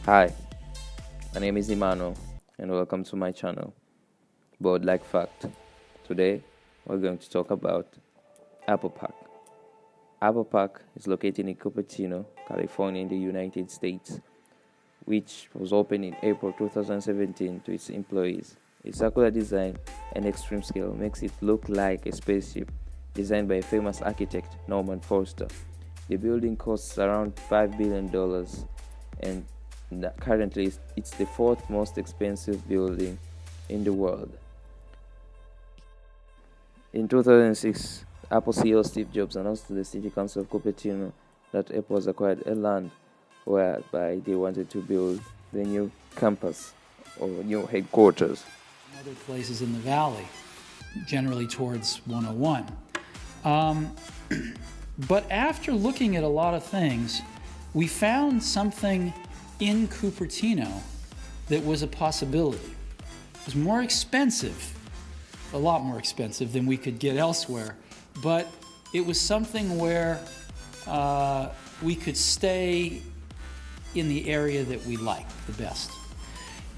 Hi, my name is Imano and welcome to my channel, Board Like Fact. Today, we're going to talk about Apple Park. Apple Park is located in Cupertino, California in the United States, which was opened in April 2017 to its employees. Its circular design and extreme scale makes it look like a spaceship designed by a famous architect, Norman Foster. The building costs around $5 billion and currently it's the fourth most expensive building in the world. In 2006, Apple CEO Steve Jobs announced to the City Council of Cupertino that Apple has acquired a land whereby they wanted to build the new campus or new headquarters. Other places in the valley, generally towards 101. But after looking at a lot of things, we found something in Cupertino that was a possibility. It was more expensive, a lot more expensive than we could get elsewhere, but it was something where we could stay in the area that we liked the best.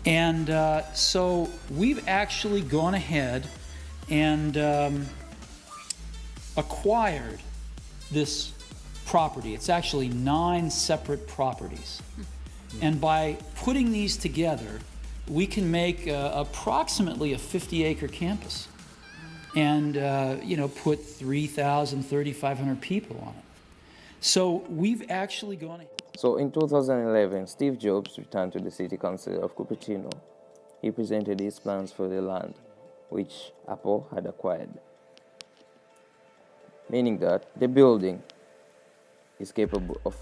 And so we've actually gone ahead and acquired this property. It's actually 9 separate properties. And by putting these together, we can make approximately a 50-acre campus and put 3,000, 3,500 people on it. So we've actually gone ahead. So in 2011, Steve Jobs returned to the City Council of Cupertino. He presented his plans for the land, which Apple had acquired, meaning that the building is capable of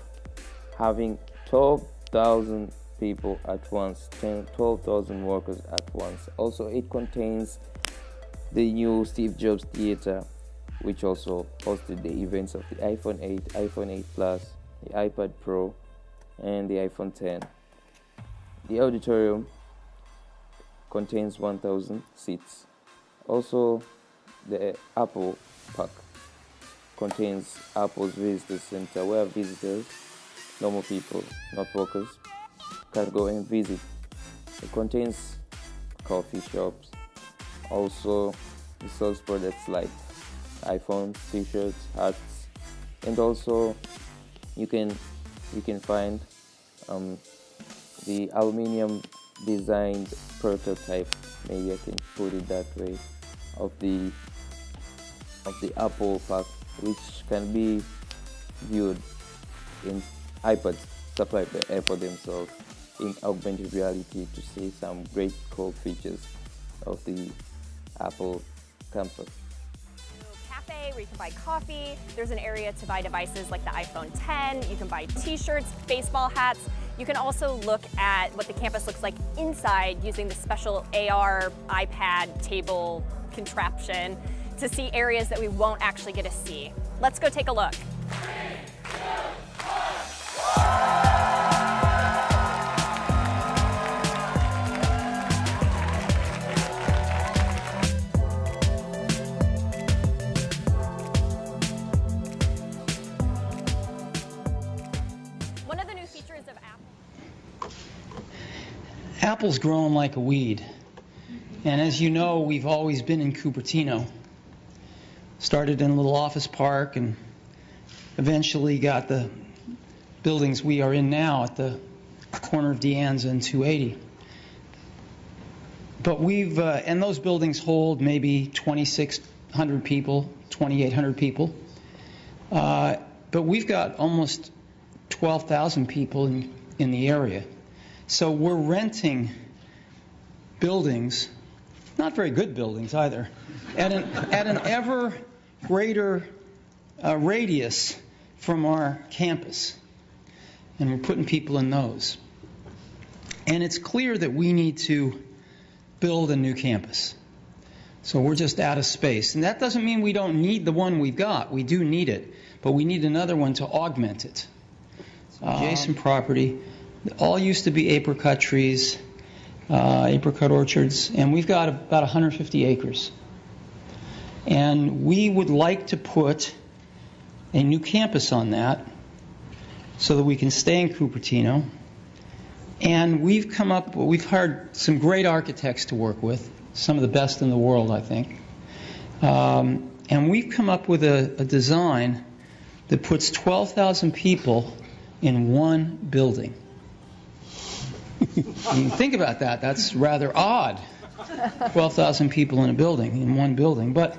having 12,000 people at once, 12,000 workers at once. Also, it contains the new Steve Jobs Theater, which also hosted the events of the iPhone 8, iPhone 8 Plus, the iPad Pro, and the iPhone 10. The auditorium contains 1,000 seats. Also, the Apple Park contains Apple's visitor center where visitors, normal people, not workers, can go and visit. It contains coffee shops. Also, it sells products like iPhones, t-shirts, hats, and also you can find the aluminium designed prototype, maybe I can put it that way, of the Apple Park, which can be viewed in iPads supplied by Apple themselves in augmented reality to see some great cool features of the Apple campus. Cafe where you can buy coffee. There's an area to buy devices like the iPhone 10. You can buy t-shirts, baseball hats. You can also look at what the campus looks like inside using the special AR iPad table contraption to see areas that we won't actually get to see. Let's go take a look. One of the new features of Apple. Apple's growing like a weed. And as you know, we've always been in Cupertino. Started in a little office park and eventually got the buildings we are in now at the corner of Deanza and 280. But we've, and those buildings hold maybe 2,600 people, 2,800 people. But we've got almost 12,000 people in the area. So we're renting buildings, not very good buildings either, at an ever greater radius from our campus. And we're putting people in those. And it's clear that we need to build a new campus. So we're just out of space. And that doesn't mean we don't need the one we've got. We do need it. But we need another one to augment it. Adjacent property. All used to be apricot trees, apricot orchards. And we've got about 150 acres. And we would like to put a new campus on that so that we can stay in Cupertino And we've hired some great architects to work with, some of the best in the world, I think. And we've come up with a design that puts 12,000 people in one building. I mean, think about that. That's rather odd. 12,000 people in a building, in one building. But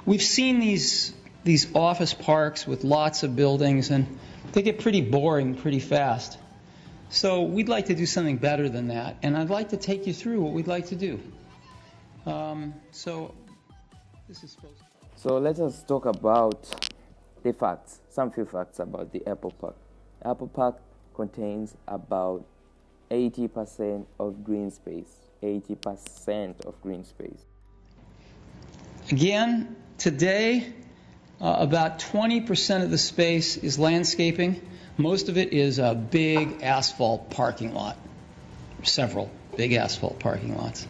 we've seen these office parks with lots of buildings, and they get pretty boring pretty fast. So we'd like to do something better than that, and I'd like to take you through what we'd like to do. So this is supposed to... So let us talk about the facts, some few facts about the Apple Park. Apple Park contains about 80% of green space. 80% of green space. Again, today, about 20% of the space is landscaping. Most of it is a big asphalt parking lot, several big asphalt parking lots.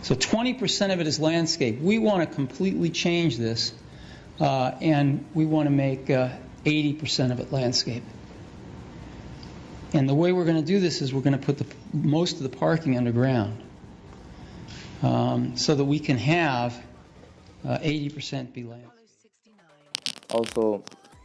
So 20% of it is landscape. We want to completely change this, and we want to make 80% of it landscape. And the way we're going to do this is we're going to put most of the parking underground, so that we can have 80% be land. Also,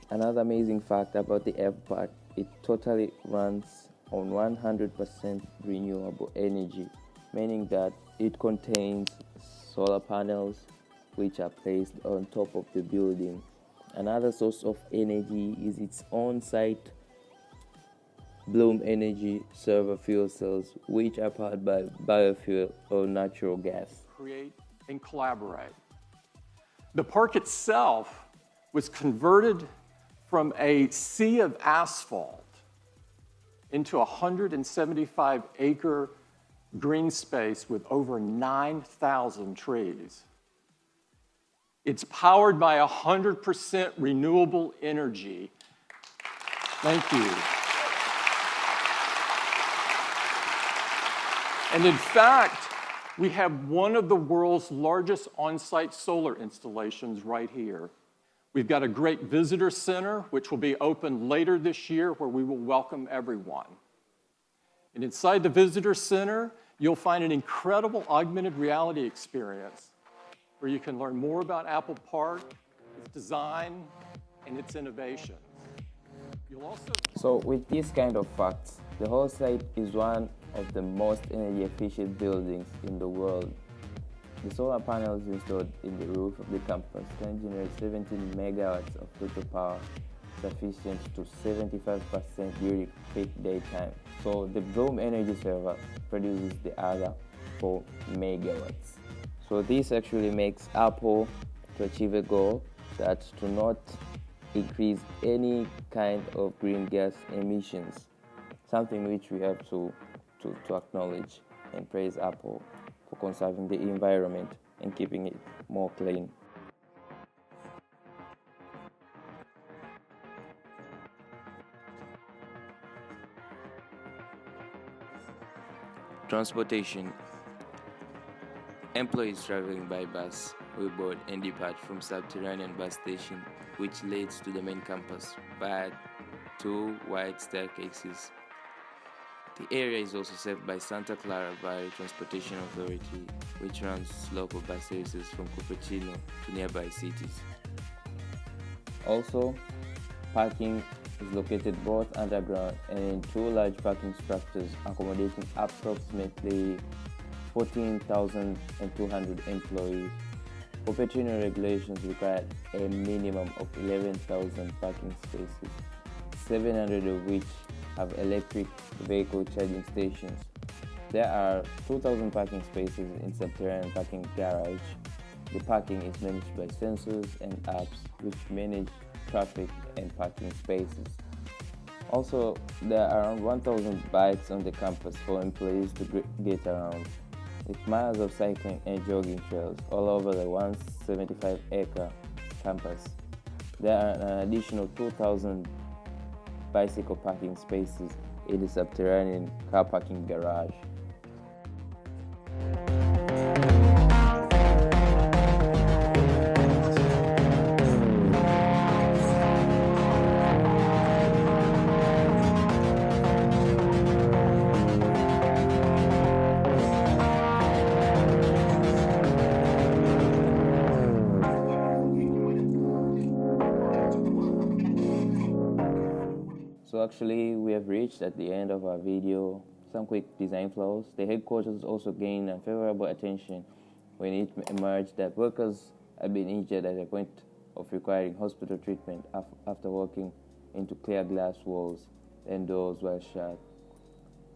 another amazing fact about the Apple Park, it totally runs on 100% renewable energy, meaning that it contains solar panels which are placed on top of the building. Another source of energy is its on-site Bloom Energy server fuel cells, which are powered by biofuel or natural gas. Create and collaborate. The park itself was converted from a sea of asphalt into a 175-acre green space with over 9,000 trees. It's powered by 100% renewable energy. Thank you. And in fact, we have one of the world's largest on-site solar installations right here. We've got a great visitor center, which will be open later this year, where we will welcome everyone. And inside the visitor center, you'll find an incredible augmented reality experience where you can learn more about Apple Park, its design, and its innovations. You'll also... So with these kind of facts, the whole site is one of the most energy efficient buildings in the world. The solar panels installed in the roof of the campus can generate 17 megawatts of total power, sufficient to 75% during peak daytime. So the Bloom Energy server produces the other 4 megawatts. So this actually makes Apple to achieve a goal that to not increase any kind of green gas emissions, something which we have to acknowledge and praise Apple for conserving the environment and keeping it more clean. Transportation. Employees traveling by bus will board and depart from subterranean bus station, which leads to the main campus via 2 wide staircases. The area is also served by Santa Clara Valley Transportation Authority, which runs local bus services from Cupertino to nearby cities. Also, parking is located both underground and in 2 large parking structures accommodating approximately 14,200 employees. Cupertino regulations require a minimum of 11,000 parking spaces, 700 of which have electric vehicle charging stations. There are 2,000 parking spaces in subterranean parking garage. The parking is managed by sensors and apps which manage traffic and parking spaces. Also, there are around 1,000 bikes on the campus for employees to get around, with miles of cycling and jogging trails all over the 175-acre campus. There are an additional 2,000 bicycle parking spaces in the subterranean car parking garage. actually we have reached at the end of our video. Some quick design flaws. The headquarters also gained unfavorable attention when it emerged that workers had been injured at the point of requiring hospital treatment after walking into clear glass walls and doors were shut.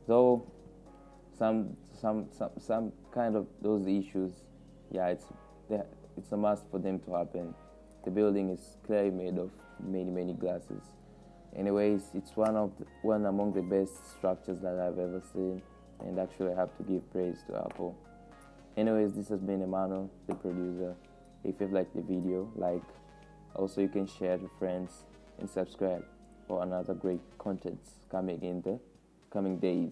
Though some kind of those issues, yeah, it's a must for them to happen. The building is clearly made of many glasses. Anyways, it's one among the best structures that I've ever seen, and actually I have to give praise to Apple. Anyways, this has been Emmanuel, the producer. If you've liked the video, like. Also, you can share to friends and subscribe for another great contents coming in the coming days.